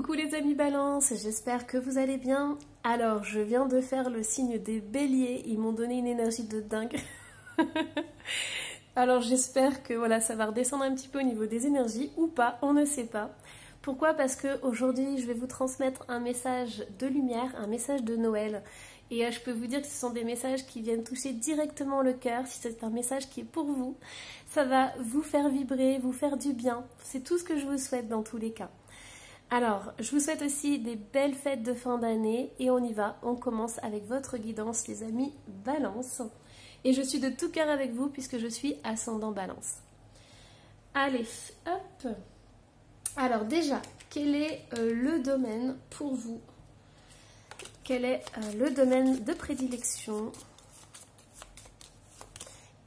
Coucou les amis Balance, j'espère que vous allez bien. Alors, je viens de faire le signe des béliers, ils m'ont donné une énergie de dingue. Alors, j'espère que voilà, ça va redescendre un petit peu au niveau des énergies ou pas, on ne sait pas. Pourquoi? Parce qu'aujourd'hui, je vais vous transmettre un message de lumière, un message de Noël. Et je peux vous dire que ce sont des messages qui viennent toucher directement le cœur. Si c'est un message qui est pour vous, ça va vous faire vibrer, vous faire du bien. C'est tout ce que je vous souhaite dans tous les cas. Alors, je vous souhaite aussi des belles fêtes de fin d'année et on y va, on commence avec votre guidance les amis Balance. Et je suis de tout cœur avec vous puisque je suis ascendant Balance. Allez, hop. Alors déjà, quel est le domaine pour vous? Quel est le domaine de prédilection?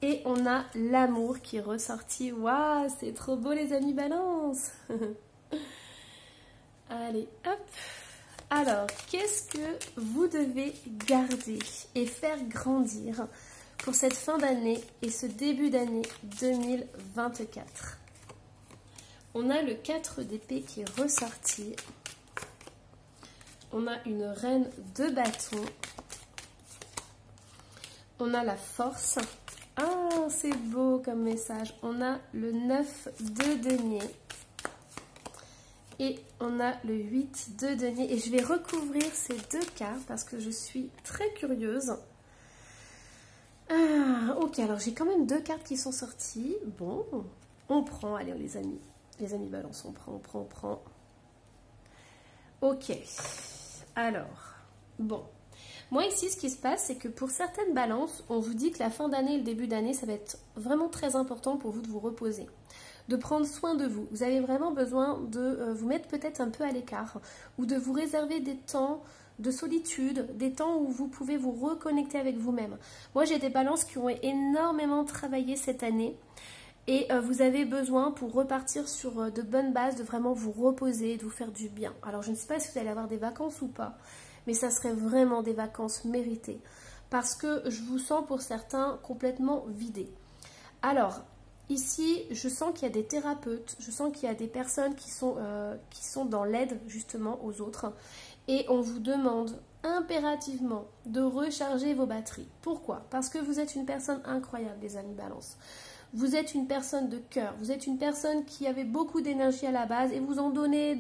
Et on a l'amour qui est ressorti. Waouh, c'est trop beau les amis Balance. Allez, hop. Alors, qu'est-ce que vous devez garder et faire grandir pour cette fin d'année et ce début d'année 2024? On a le 4 d'épée qui est ressorti. On a une reine de bâton. On a la force. Ah, c'est beau comme message. On a le 9 de denier. Et on a le 8 de denier. Et je vais recouvrir ces deux cartes parce que je suis très curieuse. Ah, ok, alors j'ai quand même deux cartes qui sont sorties. Bon, on prend, allez les amis. Les amis Balance, on prend. Ok, alors, bon. Moi ici, ce qui se passe, c'est que pour certaines balances, on vous dit que la fin d'année et le début d'année, ça va être vraiment très important pour vous de vous reposer, de prendre soin de vous. Vous avez vraiment besoin de vous mettre peut-être un peu à l'écart ou de vous réserver des temps de solitude, des temps où vous pouvez vous reconnecter avec vous-même. Moi, j'ai des balances qui ont énormément travaillé cette année et vous avez besoin pour repartir sur de bonnes bases, de vraiment vous reposer, de vous faire du bien. Alors, je ne sais pas si vous allez avoir des vacances ou pas, mais ça serait vraiment des vacances méritées parce que je vous sens pour certains complètement vidés. Alors, ici, je sens qu'il y a des thérapeutes, je sens qu'il y a des personnes qui sont dans l'aide justement aux autres et on vous demande impérativement de recharger vos batteries. Pourquoi? Parce que vous êtes une personne incroyable, les amis Balance. Vous êtes une personne de cœur, vous êtes une personne qui avait beaucoup d'énergie à la base et vous en donnez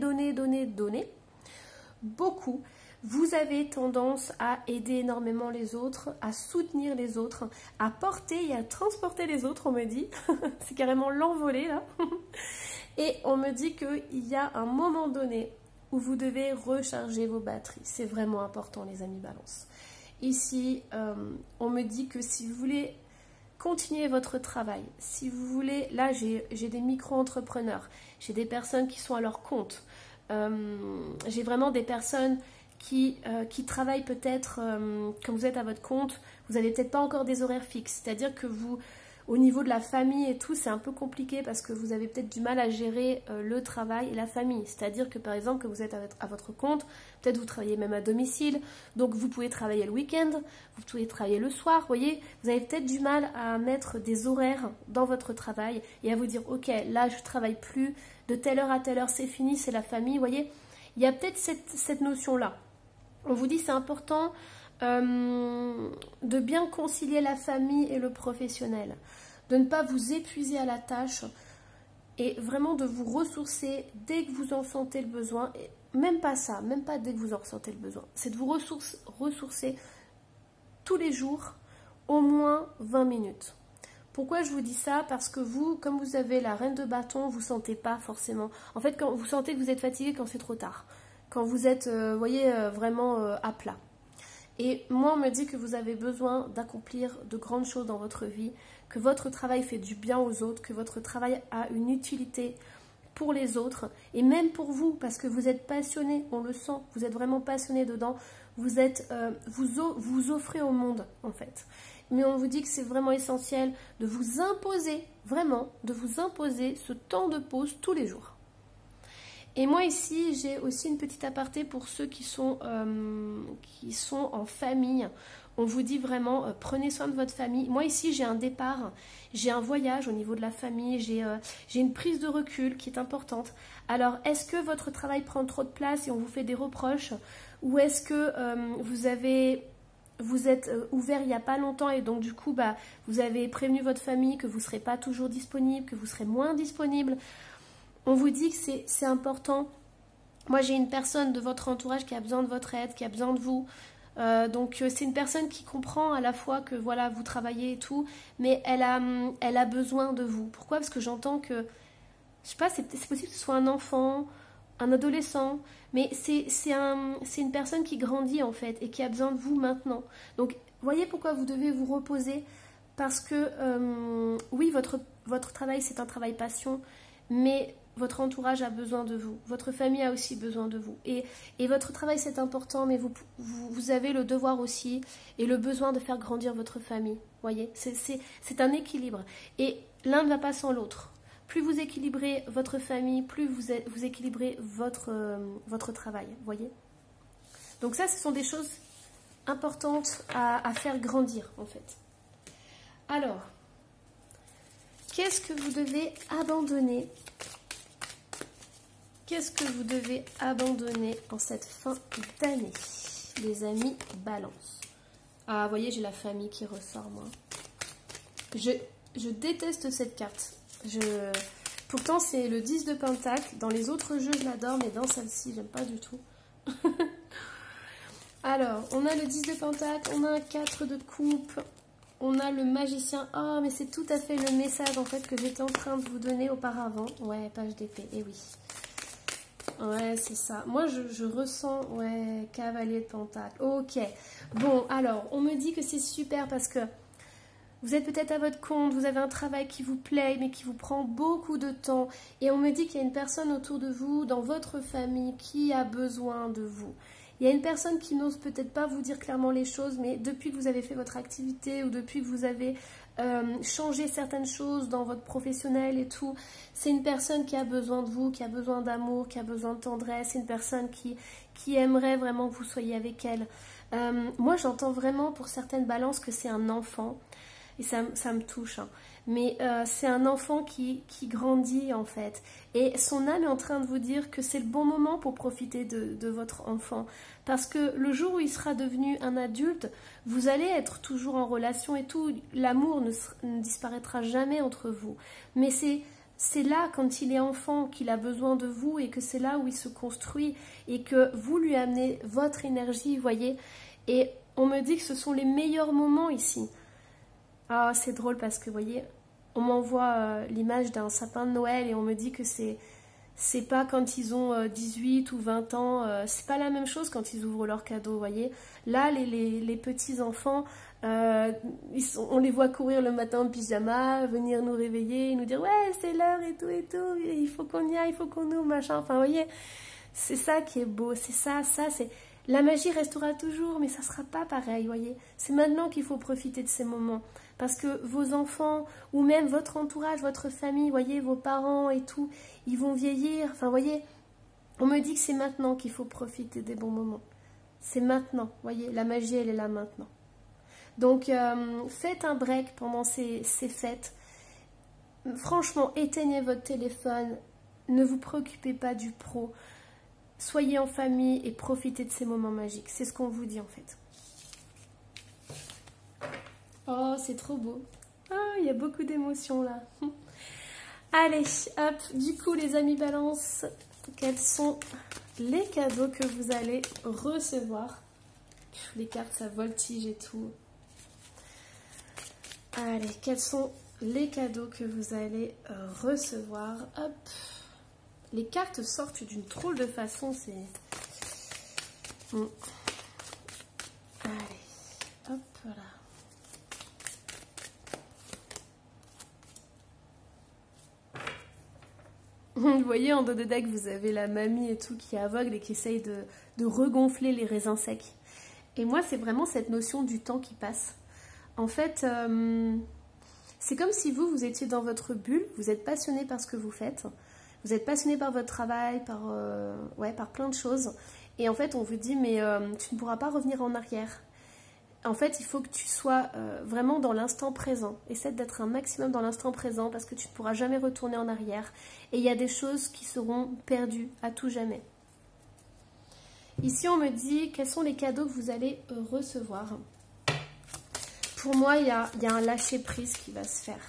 beaucoup. Vous avez tendance à aider énormément les autres, à soutenir les autres, à porter et à transporter les autres, on me dit. C'est carrément l'envolée là. Et on me dit qu'il y a un moment donné où vous devez recharger vos batteries. C'est vraiment important les amis Balance. Ici, on me dit que si vous voulez continuer votre travail, si vous voulez, là j'ai des micro-entrepreneurs, j'ai des personnes qui sont à leur compte, j'ai vraiment des personnes qui travaillent peut-être, quand vous êtes à votre compte, vous n'avez peut-être pas encore des horaires fixes, c'est-à-dire que vous, au niveau de la famille et tout, c'est un peu compliqué parce que vous avez peut-être du mal à gérer le travail et la famille, c'est-à-dire que par exemple, que vous êtes à votre compte, peut-être vous travaillez même à domicile, donc vous pouvez travailler le week-end, vous pouvez travailler le soir, vous voyez, vous avez peut-être du mal à mettre des horaires dans votre travail et à vous dire, ok, là je travaille plus, de telle heure à telle heure c'est fini, c'est la famille, vous voyez, il y a peut-être cette notion-là. On vous dit c'est important de bien concilier la famille et le professionnel, de ne pas vous épuiser à la tâche et vraiment de vous ressourcer dès que vous en sentez le besoin, et même pas ça, même pas dès que vous en ressentez le besoin, c'est de vous ressourcer tous les jours au moins 20 minutes. Pourquoi je vous dis ça? Parce que vous, comme vous avez la reine de bâton, vous ne sentez pas forcément. En fait, quand vous sentez que vous êtes fatigué quand c'est trop tard, quand vous êtes, vous voyez, vraiment à plat. Et moi, on me dit que vous avez besoin d'accomplir de grandes choses dans votre vie, que votre travail fait du bien aux autres, que votre travail a une utilité pour les autres et même pour vous, parce que vous êtes passionné, on le sent, vous êtes vraiment passionné dedans, vous offrez au monde en fait. Mais on vous dit que c'est vraiment essentiel de vous imposer, vraiment, de vous imposer ce temps de pause tous les jours. Et moi ici, j'ai aussi une petite aparté pour ceux qui sont en famille. On vous dit vraiment, prenez soin de votre famille. Moi ici, j'ai un départ, j'ai un voyage au niveau de la famille, j'ai une prise de recul qui est importante. Alors, est-ce que votre travail prend trop de place et on vous fait des reproches? Ou est-ce que vous êtes ouvert il n'y a pas longtemps et donc du coup, vous avez prévenu votre famille que vous ne serez pas toujours disponible, que vous serez moins disponible? On vous dit que c'est important. Moi, j'ai une personne de votre entourage qui a besoin de votre aide, qui a besoin de vous. Donc c'est une personne qui comprend à la fois que voilà vous travaillez et tout, mais elle a besoin de vous. Pourquoi? Parce que j'entends que, je sais pas, c'est possible que ce soit un enfant, un adolescent, mais c'est une personne qui grandit en fait et qui a besoin de vous maintenant. Donc voyez pourquoi vous devez vous reposer, parce que oui, votre travail c'est un travail passion, mais votre entourage a besoin de vous, votre famille a aussi besoin de vous. Et votre travail c'est important, mais vous avez le devoir aussi et le besoin de faire grandir votre famille. Voyez, c'est un équilibre. Et l'un ne va pas sans l'autre. Plus vous équilibrez votre famille, plus vous équilibrez votre travail. Voyez. Donc ça, ce sont des choses importantes à faire grandir en fait. Alors, qu'est-ce que vous devez abandonner ? Qu'est-ce que vous devez abandonner en cette fin d'année, les amis Balance? Ah, vous voyez, j'ai la famille qui ressort, moi. Je déteste cette carte. Pourtant, c'est le 10 de Pentacle. Dans les autres jeux, je l'adore, mais dans celle-ci, j'aime pas du tout. Alors, on a le 10 de Pentacle, on a un 4 de coupe, on a le magicien. Oh, mais c'est tout à fait le message, en fait, que j'étais en train de vous donner auparavant. Ouais, page d'épée, eh oui. Ouais, c'est ça. Moi, je ressens, ouais, cavalier de pentacle. Ok. Bon, alors, on me dit que c'est super parce que vous êtes peut-être à votre compte, vous avez un travail qui vous plaît, mais qui vous prend beaucoup de temps. Et on me dit qu'il y a une personne autour de vous, dans votre famille, qui a besoin de vous. Il y a une personne qui n'ose peut-être pas vous dire clairement les choses, mais depuis que vous avez fait votre activité ou depuis que vous avez changé certaines choses dans votre professionnel et tout, c'est une personne qui a besoin de vous, qui a besoin d'amour, qui a besoin de tendresse, c'est une personne qui aimerait vraiment que vous soyez avec elle. Moi, j'entends vraiment pour certaines balances que c'est un enfant, et ça me touche, hein. Mais c'est un enfant qui grandit en fait, et son âme est en train de vous dire que c'est le bon moment pour profiter de votre enfant, parce que le jour où il sera devenu un adulte, vous allez être toujours en relation et tout, l'amour ne disparaîtra jamais entre vous, mais c'est là, quand il est enfant, qu'il a besoin de vous, et que c'est là où il se construit, et que vous lui amenez votre énergie, voyez. Et on me dit que ce sont les meilleurs moments ici. Ah, c'est drôle parce que, vous voyez, on m'envoie l'image d'un sapin de Noël et on me dit que c'est pas quand ils ont 18 ou 20 ans, c'est pas la même chose quand ils ouvrent leurs cadeaux, vous voyez. Là, les petits-enfants, on les voit courir le matin en pyjama, venir nous réveiller, nous dire « Ouais, c'est l'heure et tout, il faut qu'on y aille, il faut qu'on ouvre, machin. » Enfin, vous voyez, c'est ça qui est beau, c'est ça, c'est... La magie restera toujours, mais ça sera pas pareil, vous voyez. C'est maintenant qu'il faut profiter de ces moments. Parce que vos enfants, ou même votre entourage, votre famille, voyez, vos parents et tout, ils vont vieillir. Enfin, voyez, on me dit que c'est maintenant qu'il faut profiter des bons moments. C'est maintenant, voyez, la magie, elle est là maintenant. Donc, faites un break pendant ces fêtes. Franchement, éteignez votre téléphone. Ne vous préoccupez pas du pro. Soyez en famille et profitez de ces moments magiques. C'est ce qu'on vous dit, en fait. Oh, c'est trop beau. Ah, il y a beaucoup d'émotions là. Allez, hop. Du coup, les amis Balance, quels sont les cadeaux que vous allez recevoir? Les cartes, ça voltige et tout. Allez, quels sont les cadeaux que vous allez recevoir? Hop. Les cartes sortent d'une drôle de façon, c'est... Allez, hop, voilà. Vous voyez, en dos de deck, vous avez la mamie et tout qui est aveugle et qui essaye de regonfler les raisins secs. Et moi, c'est vraiment cette notion du temps qui passe. En fait, c'est comme si vous étiez dans votre bulle, vous êtes passionné par ce que vous faites, Vous êtes passionné par votre travail, par plein de choses. Et en fait, on vous dit, mais tu ne pourras pas revenir en arrière. En fait, il faut que tu sois vraiment dans l'instant présent. Essaie d'être un maximum dans l'instant présent parce que tu ne pourras jamais retourner en arrière. Et il y a des choses qui seront perdues à tout jamais. Ici, on me dit quels sont les cadeaux que vous allez recevoir. Pour moi, il y a un lâcher-prise qui va se faire.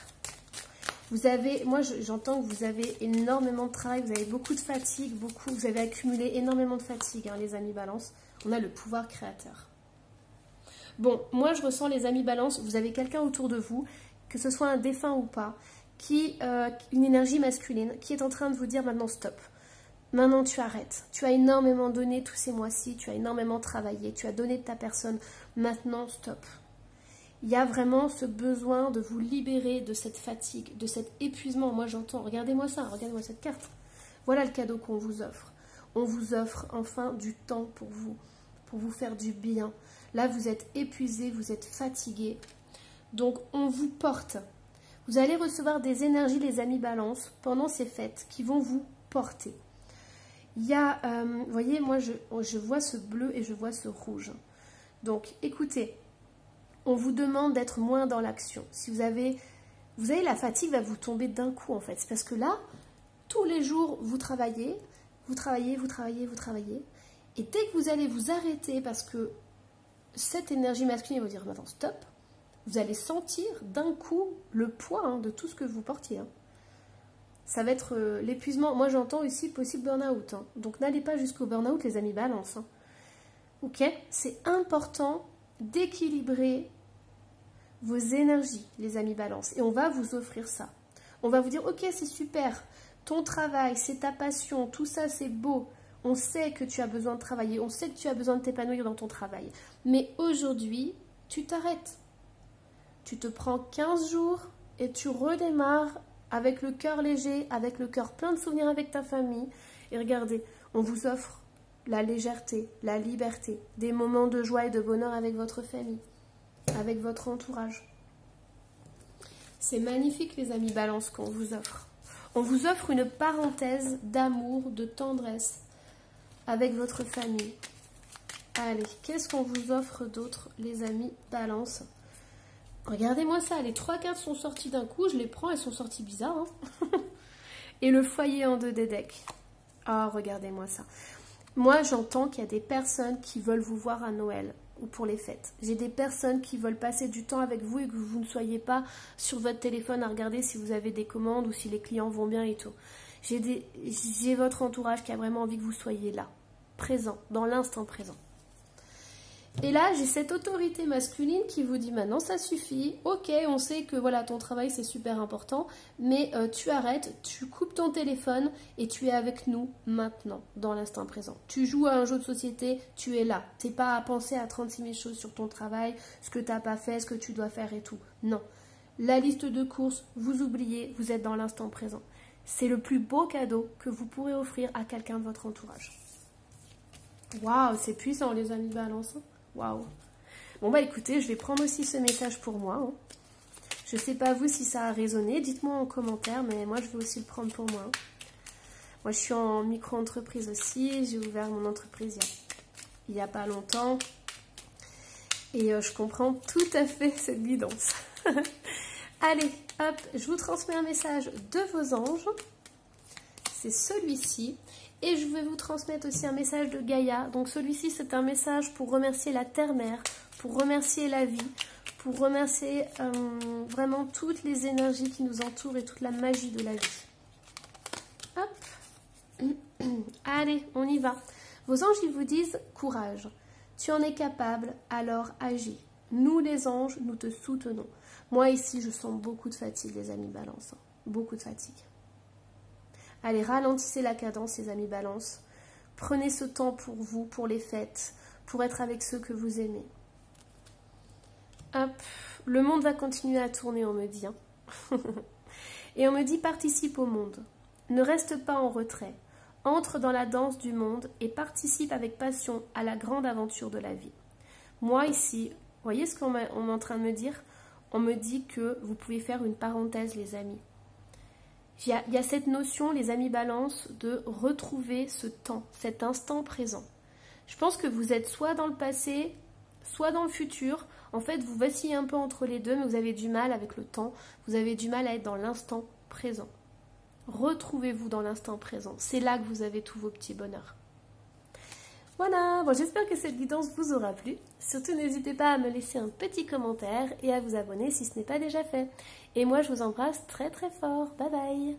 Moi, j'entends que vous avez énormément de travail, vous avez beaucoup de fatigue, vous avez accumulé énormément de fatigue, hein, les amis Balance. On a le pouvoir créateur. Bon, moi, je ressens les amis Balance, vous avez quelqu'un autour de vous, que ce soit un défunt ou pas, une énergie masculine, qui est en train de vous dire maintenant stop. Maintenant, tu arrêtes. Tu as énormément donné tous ces mois-ci, tu as énormément travaillé, tu as donné de ta personne. Maintenant, stop. Il y a vraiment ce besoin de vous libérer de cette fatigue, de cet épuisement. Moi, j'entends, regardez-moi ça, regardez-moi cette carte. Voilà le cadeau qu'on vous offre. On vous offre enfin du temps pour vous faire du bien. Là, vous êtes épuisé, vous êtes fatigué. Donc, on vous porte. Vous allez recevoir des énergies, les amis Balance, pendant ces fêtes qui vont vous porter. Il y a, vous voyez, moi, je vois ce bleu et je vois ce rouge. Donc, écoutez, on vous demande d'être moins dans l'action. Si vous avez la fatigue va vous tomber d'un coup, en fait. C'est parce que là, tous les jours, vous travaillez. Et dès que vous allez vous arrêter, parce que cette énergie masculine va vous dire, maintenant, stop, vous allez sentir d'un coup le poids de tout ce que vous portiez. Hein. Ça va être l'épuisement. Moi, j'entends aussi possible burn-out. Hein. Donc, n'allez pas jusqu'au burn-out, les amis Balance. Hein. Ok? C'est important d'équilibrer vos énergies, les amis Balance. Et on va vous offrir ça. On va vous dire, ok, c'est super. Ton travail, c'est ta passion. Tout ça, c'est beau. On sait que tu as besoin de travailler. On sait que tu as besoin de t'épanouir dans ton travail. Mais aujourd'hui, tu t'arrêtes. Tu te prends 15 jours et tu redémarres avec le cœur léger, avec le cœur plein de souvenirs avec ta famille. Et regardez, on vous offre la légèreté, la liberté, des moments de joie et de bonheur avec votre famille, avec votre entourage. C'est magnifique, les amis Balance, qu'on vous offre. On vous offre une parenthèse d'amour, de tendresse avec votre famille. Allez, qu'est-ce qu'on vous offre d'autre, les amis Balance? Regardez-moi ça, les 3 cartes sont sorties d'un coup, je les prends, elles sont sorties bizarres. Hein. Et le foyer en 2 des decks. Ah, regardez-moi ça. Moi, j'entends qu'il y a des personnes qui veulent vous voir à Noël ou pour les fêtes. J'ai des personnes qui veulent passer du temps avec vous et que vous ne soyez pas sur votre téléphone à regarder si vous avez des commandes ou si les clients vont bien et tout. J'ai votre entourage qui a vraiment envie que vous soyez là, présent, dans l'instant présent. Et là, j'ai cette autorité masculine qui vous dit maintenant, ça suffit. Ok, on sait que voilà, ton travail, c'est super important, mais tu arrêtes, tu coupes ton téléphone et tu es avec nous maintenant, dans l'instant présent. Tu joues à un jeu de société, tu es là. Tu n'es pas à penser à 36 000 choses sur ton travail, ce que tu n'as pas fait, ce que tu dois faire et tout. Non. La liste de courses, vous oubliez, vous êtes dans l'instant présent. C'est le plus beau cadeau que vous pourrez offrir à quelqu'un de votre entourage. Waouh, c'est puissant, les amis Balance. Waouh. Bon bah écoutez, je vais prendre aussi ce message pour moi. Hein. Je ne sais pas vous si ça a résonné, dites-moi en commentaire, mais moi je vais aussi le prendre pour moi. Moi je suis en micro-entreprise aussi, j'ai ouvert mon entreprise il n'y a pas longtemps. Et je comprends tout à fait cette guidance. Allez, hop, je vous transmets un message de vos anges. C'est celui-ci. Et je vais vous transmettre aussi un message de Gaïa. Donc celui-ci, c'est un message pour remercier la Terre-Mère, pour remercier la vie, pour remercier vraiment toutes les énergies qui nous entourent et toute la magie de la vie. Hop. Allez, on y va. Vos anges, ils vous disent courage. Tu en es capable, alors agis. Nous, les anges, nous te soutenons. Moi, ici, je sens beaucoup de fatigue, les amis Balance. Beaucoup de fatigue. Allez, ralentissez la cadence, les amis Balance. Prenez ce temps pour vous, pour les fêtes, pour être avec ceux que vous aimez. Hop, le monde va continuer à tourner, on me dit. Hein. Et on me dit, participe au monde. Ne reste pas en retrait. Entre dans la danse du monde et participe avec passion à la grande aventure de la vie. Moi, ici, vous voyez ce qu'on est en train de me dire? On me dit que vous pouvez faire une parenthèse, les amis. Il y a cette notion, les amis balance, de retrouver ce temps, cet instant présent. Je pense que vous êtes soit dans le passé, soit dans le futur. En fait, vous vacillez un peu entre les deux, mais vous avez du mal avec le temps. Vous avez du mal à être dans l'instant présent. Retrouvez-vous dans l'instant présent. C'est là que vous avez tous vos petits bonheurs. Voilà, bon, j'espère que cette guidance vous aura plu. Surtout, n'hésitez pas à me laisser un petit commentaire et à vous abonner si ce n'est pas déjà fait. Et moi, je vous embrasse très très fort. Bye bye!